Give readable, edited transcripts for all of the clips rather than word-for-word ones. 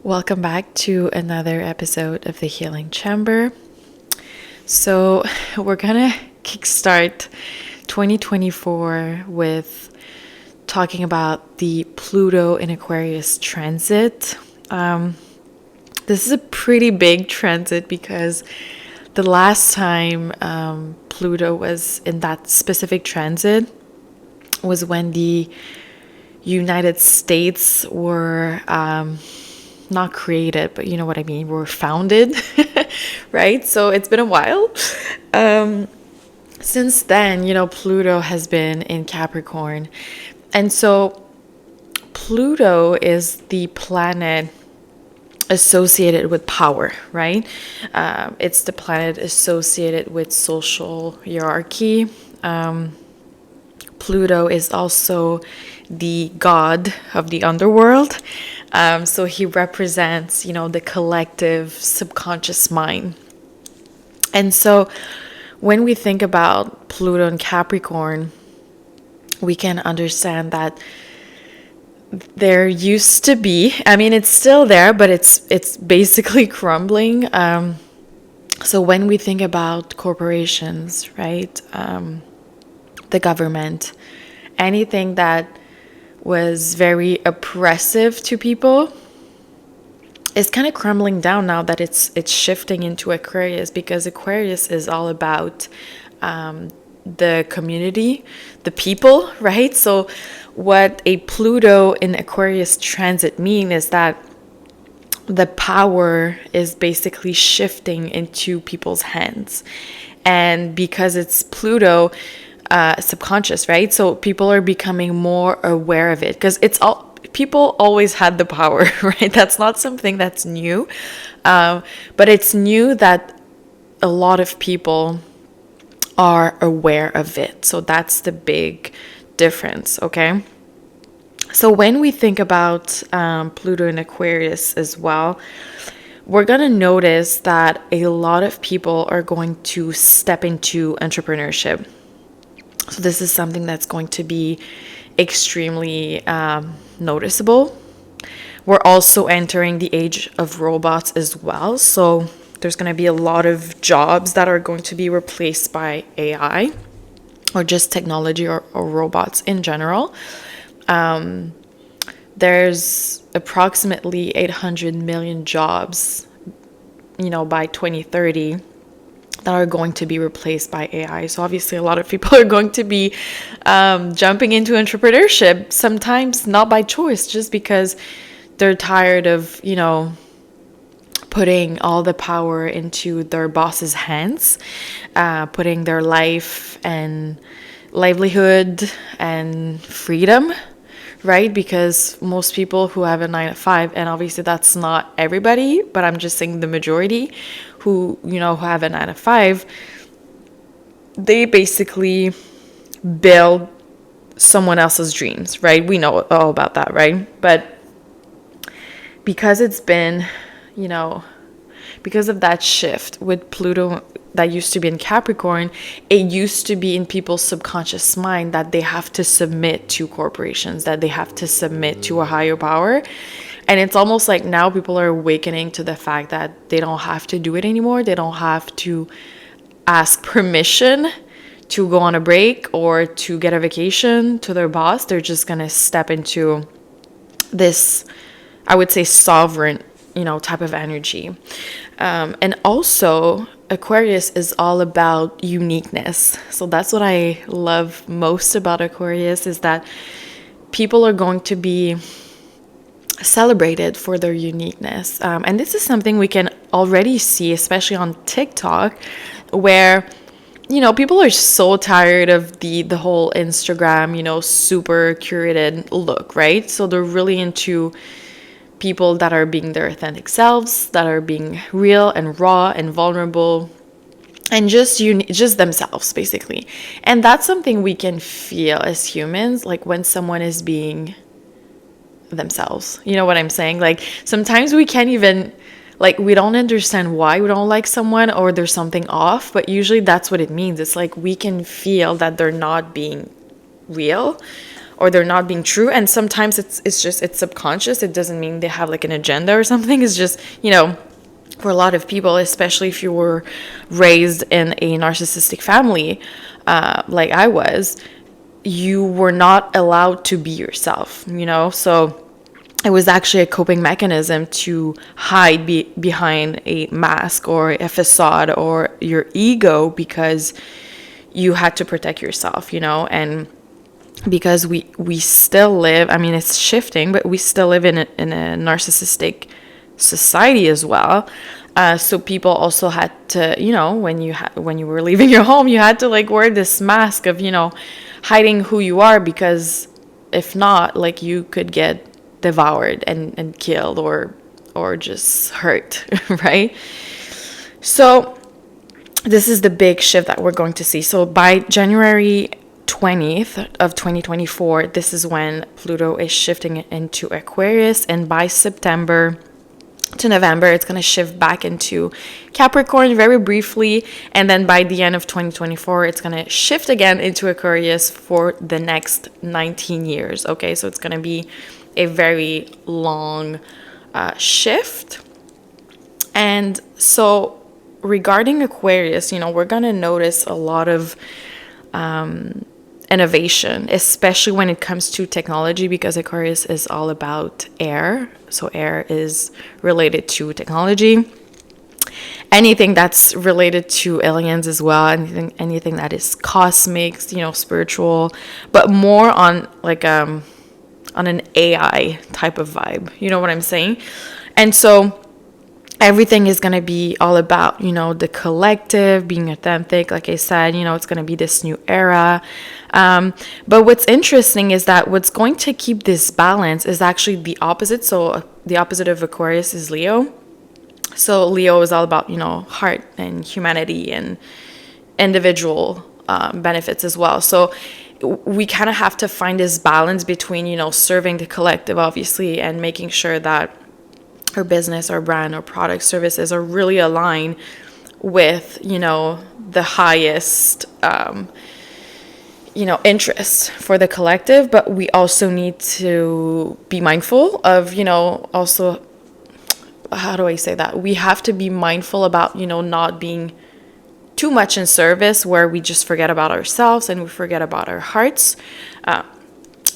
Welcome back to another episode of the Healing Chamber. So we're gonna kickstart 2024 with talking about the Pluto in Aquarius transit. This is a pretty big transit because the last time Pluto was in that specific transit was when the United States were not created, but you know what I mean, were founded, right? So it's been a while. Since then, Pluto has been in Capricorn. And so Pluto is the planet associated with power, right? It's the planet associated with social hierarchy. Pluto is also the god of the underworld. So he represents, the collective subconscious mind. And so when we think about Pluto and Capricorn, we can understand that there used to be, it's still there, but it's basically crumbling. So when we think about corporations, right, the government, anything that was very oppressive to people is kind of crumbling down now that it's shifting into Aquarius, because Aquarius is all about the community, the people, right? So what a Pluto in Aquarius transit mean is that the power is basically shifting into people's hands. And because it's Pluto, subconscious, right? So people are becoming more aware of it, because people always had the power, right? That's not something that's new, but it's new that a lot of people are aware of it. So that's the big difference, okay? So when we think about Pluto in Aquarius as well, we're going to notice that a lot of people are going to step into entrepreneurship. So this is something that's going to be extremely noticeable. We're also entering the age of robots as well. So there's going to be a lot of jobs that are going to be replaced by AI or just technology or robots in general. There's approximately 800 million jobs, by 2030. That are going to be replaced by AI. So obviously a lot of people are going to be jumping into entrepreneurship, sometimes not by choice, just because they're tired of, putting all the power into their boss's hands, putting their life and livelihood and freedom, right? Because most people who have a 9-to-5, and obviously that's not everybody, but I'm just saying the majority who have a 9-to-5, they basically build someone else's dreams, right? We know all about that, right? But because it's been, because of that shift with Pluto that used to be in Capricorn, it used to be in people's subconscious mind that they have to submit to corporations, that they have to submit to a higher power. And it's almost like now people are awakening to the fact that they don't have to do it anymore. They don't have to ask permission to go on a break or to get a vacation to their boss. They're just going to step into this, I would say, sovereign, type of energy. And also, Aquarius is all about uniqueness. So that's what I love most about Aquarius, is that people are going to be celebrated for their uniqueness. And this is something we can already see, especially on TikTok, where, people are so tired of the whole Instagram, super curated look, right? So they're really into people that are being their authentic selves, that are being real and raw and vulnerable and just themselves, basically. And that's something we can feel as humans, like when someone is being themselves. You know what I'm saying? Like sometimes we can't even, like, we don't understand why we don't like someone or there's something off, but usually that's what it means. It's like we can feel that they're not being real, or they're not being true. And sometimes it's subconscious. It doesn't mean they have like an agenda or something. It's just, for a lot of people, especially if you were raised in a narcissistic family, like I was, you were not allowed to be yourself, so it was actually a coping mechanism to hide behind a mask or a facade or your ego, because you had to protect yourself, and because we still live, I mean, it's shifting, but we still live in a narcissistic society as well. So people also had to, when you were leaving your home, you had to like wear this mask of, hiding who you are, because if not, like, you could get devoured and killed or just hurt, right? So this is the big shift that we're going to see. So by January 20th of 2024, this is when Pluto is shifting into Aquarius, and by September to November, it's going to shift back into Capricorn very briefly, and then by the end of 2024, it's going to shift again into Aquarius for the next 19 years. Okay, so it's going to be a very long shift. And so regarding Aquarius, we're going to notice a lot of innovation, especially when it comes to technology, because Aquarius is all about air. So air is related to technology. Anything that's related to aliens as well, anything that is cosmic, spiritual, but more on like on an AI type of vibe. You know what I'm saying? And so everything is going to be all about, the collective, being authentic. Like I said, it's going to be this new era. But what's interesting is that what's going to keep this balance is actually the opposite. So the opposite of Aquarius is Leo. So Leo is all about, heart and humanity and individual benefits as well. So we kind of have to find this balance between, serving the collective, obviously, and making sure that our business, our brand, our product, services are really aligned with, the highest, interests for the collective. But we also need to be mindful of, also, how do I say that? We have to be mindful about, not being too much in service where we just forget about ourselves and we forget about our hearts.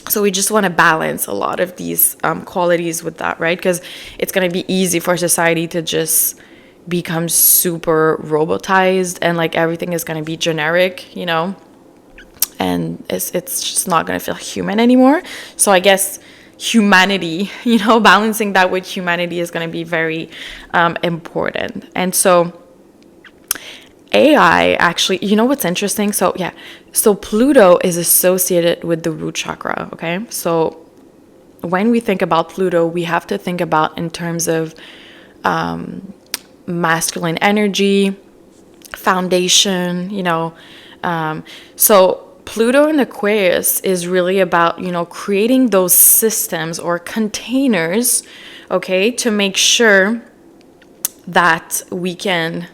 So we just want to balance a lot of these qualities with that, right? Because it's going to be easy for society to just become super robotized, and like everything is going to be generic, and it's just not going to feel human anymore. So I guess humanity, balancing that with humanity is going to be very important. And so AI, actually, what's interesting? So Pluto is associated with the root chakra, okay? So when we think about Pluto, we have to think about in terms of masculine energy, foundation, so Pluto in Aquarius is really about, creating those systems or containers, okay, to make sure that we can,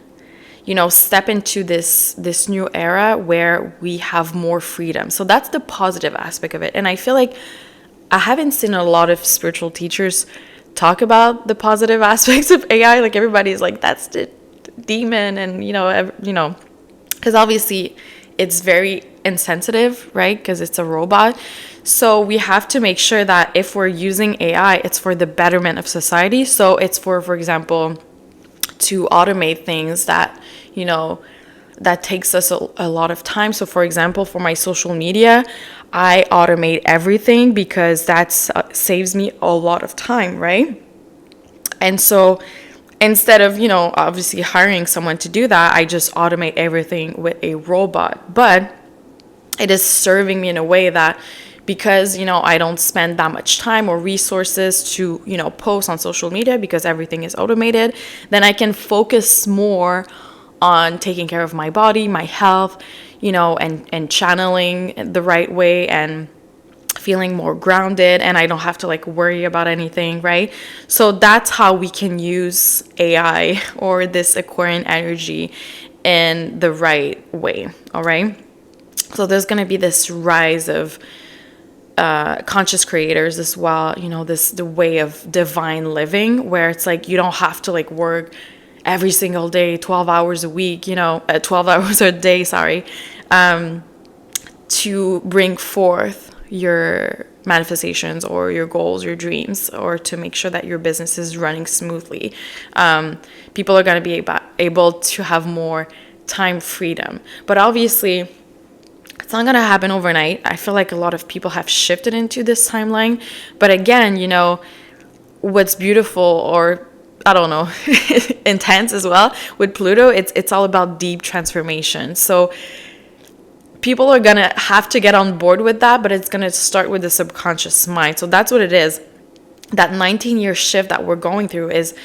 step into this new era where we have more freedom. So that's the positive aspect of it. And I feel like I haven't seen a lot of spiritual teachers talk about the positive aspects of AI. Like everybody's like, that's the demon, and because obviously it's very insensitive, right? Because it's a robot. So we have to make sure that if we're using AI, it's for the betterment of society. So it's for example, to automate things that, that takes us a lot of time. So for example, for my social media, I automate everything because that saves me a lot of time, right? And so instead of, obviously hiring someone to do that, I just automate everything with a robot. But it is serving me in a way that, because, I don't spend that much time or resources to, post on social media because everything is automated, then I can focus more on taking care of my body, my health, and channeling the right way and feeling more grounded, and I don't have to like worry about anything, right? So that's how we can use AI or this Aquarian energy in the right way, all right? So there's going to be this rise of conscious creators as well, the way of divine living, where it's like you don't have to like work every single day 12 hours a week, 12 hours a day, sorry, to bring forth your manifestations or your goals, your dreams, or to make sure that your business is running smoothly. People are going to be able to have more time freedom. But obviously, it's not going to happen overnight. I feel like a lot of people have shifted into this timeline. But again, what's beautiful, or I don't know, intense as well with Pluto, it's all about deep transformation. So people are going to have to get on board with that, but it's going to start with the subconscious mind. So that's what it is. That 19-year shift that we're going through is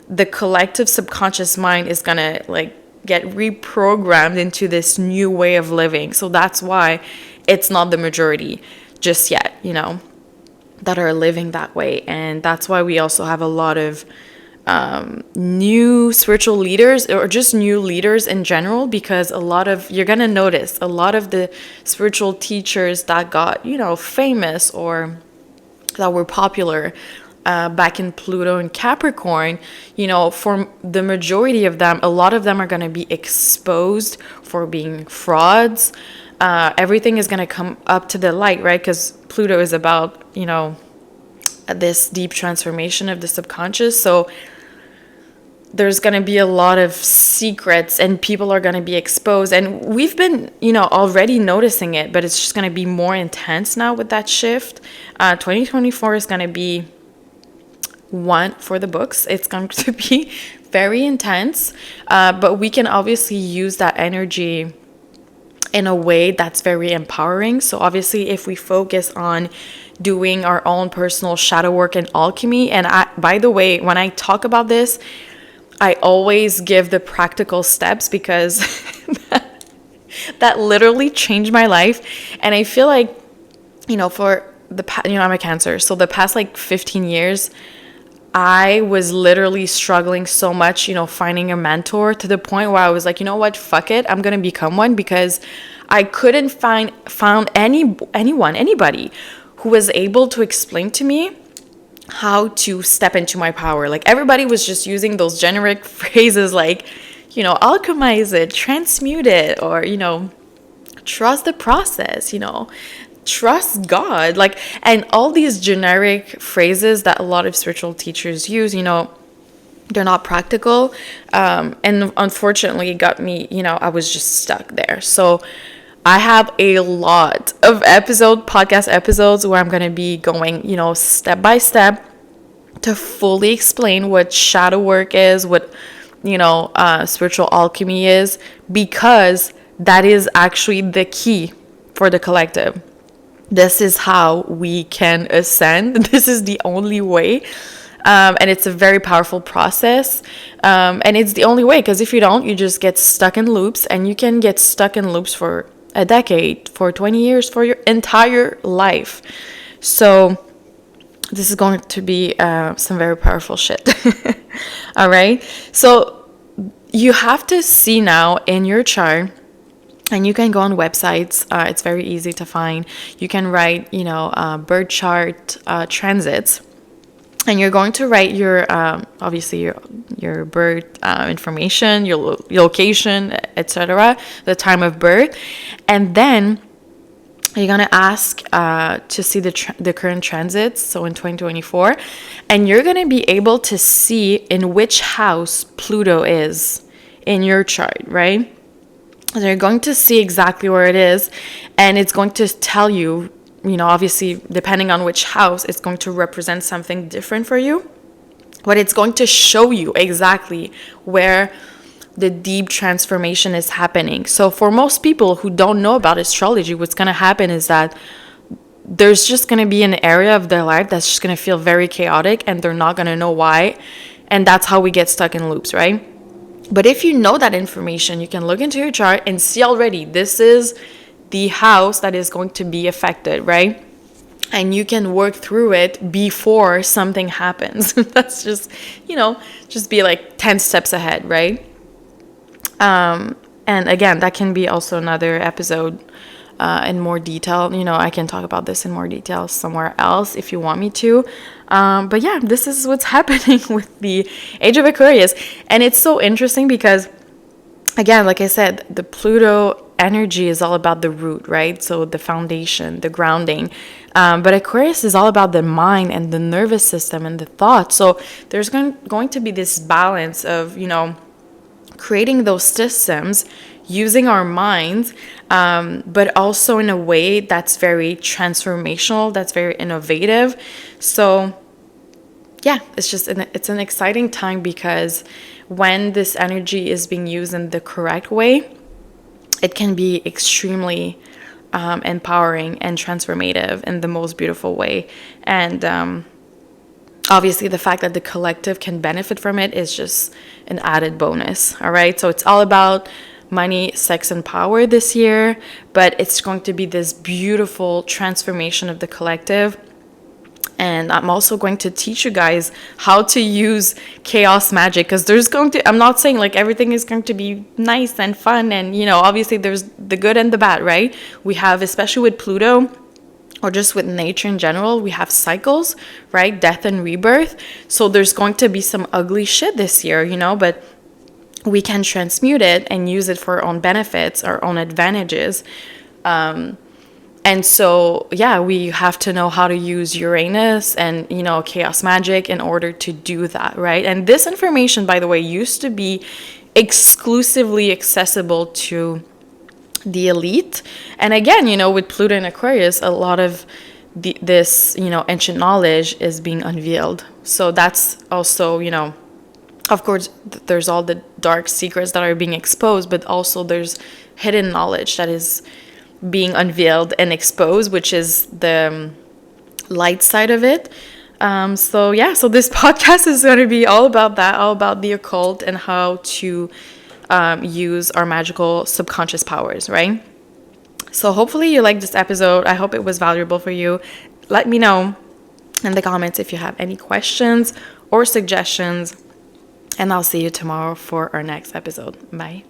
the collective subconscious mind is going to like get reprogrammed into this new way of living. So that's why it's not the majority just yet, that are living that way. And that's why we also have a lot of new spiritual leaders, or just new leaders in general, because you're going to notice a lot of the spiritual teachers that got, famous or that were popular back in Pluto and Capricorn, for the majority of them, a lot of them are going to be exposed for being frauds. Everything is going to come up to the light, right? Because Pluto is about, this deep transformation of the subconscious. So there's going to be a lot of secrets and people are going to be exposed. And we've been, already noticing it, but it's just going to be more intense now with that shift. 2024 is going to be one for the books. It's going to be very intense, but we can obviously use that energy in a way that's very empowering. So obviously, if we focus on doing our own personal shadow work and alchemy, and by the way, when I talk about this, I always give the practical steps, because that literally changed my life. And I feel like, for I'm a Cancer, so the past like 15 years, I was literally struggling so much, finding a mentor, to the point where I was like, you know what, fuck it, I'm going to become one, because I couldn't found anybody who was able to explain to me how to step into my power. Like, everybody was just using those generic phrases like, alchemize it, transmute it, or, trust the process, trust God, and all these generic phrases that a lot of spiritual teachers use, they're not practical. And unfortunately, it got me, I was just stuck there. So I have a lot of podcast episodes where I'm going to be going, step by step to fully explain what shadow work is, what, spiritual alchemy is, because that is actually the key for the collective. This is how we can ascend. This is the only way. And it's a very powerful process. And it's the only way, because if you don't, you just get stuck in loops, and you can get stuck in loops for a decade, for 20 years, for your entire life. So this is going to be some very powerful shit. All right. So you have to see now in your chart, and you can go on websites. It's very easy to find. You can write, birth chart transits, and you're going to write your, obviously your birth information, your location, etc., the time of birth, and then you're gonna ask to see the current transits. So in 2024, and you're gonna be able to see in which house Pluto is in your chart, right? So you're going to see exactly where it is, and it's going to tell you, obviously, depending on which house, it's going to represent something different for you, but it's going to show you exactly where the deep transformation is happening. So for most people who don't know about astrology, what's going to happen is that there's just going to be an area of their life that's just going to feel very chaotic, and they're not going to know why, and that's how we get stuck in loops, right? But if you know that information, you can look into your chart and see already this is the house that is going to be affected, right? And you can work through it before something happens. That's just, just be like 10 steps ahead, right? And again, that can be also another episode in more detail. I can talk about this in more detail somewhere else if you want me to. But yeah, this is what's happening with the Age of Aquarius. And it's so interesting because, again, like I said, the Pluto energy is all about the root, right? So the foundation, the grounding. But Aquarius is all about the mind and the nervous system and the thoughts. So there's going to be this balance of, creating those systems using our minds, but also in a way that's very transformational, that's very innovative. So yeah, it's an exciting time, because when this energy is being used in the correct way, it can be extremely empowering and transformative in the most beautiful way. And obviously, the fact that the collective can benefit from it is just an added bonus. All right. So it's all about money, sex, and power this year, but it's going to be this beautiful transformation of the collective. And I'm also going to teach you guys how to use chaos magic, because I'm not saying like everything is going to be nice and fun. And, obviously there's the good and the bad, right? We have, especially with Pluto, or just with nature in general, we have cycles, right? Death and rebirth. So there's going to be some ugly shit this year, but we can transmute it and use it for our own benefits, our own advantages. And so, yeah, we have to know how to use Uranus and, chaos magic in order to do that, right? And this information, by the way, used to be exclusively accessible to the elite. And again, with Pluto and Aquarius, a lot of this, ancient knowledge is being unveiled. So that's also, of course, there's all the dark secrets that are being exposed, but also there's hidden knowledge that is being unveiled and exposed, which is the light side of it. So this podcast is going to be all about that, all about the occult and how to use our magical subconscious powers, right? So hopefully you liked this episode. I hope it was valuable for you. Let me know in the comments if you have any questions or suggestions, and I'll see you tomorrow for our next episode. Bye.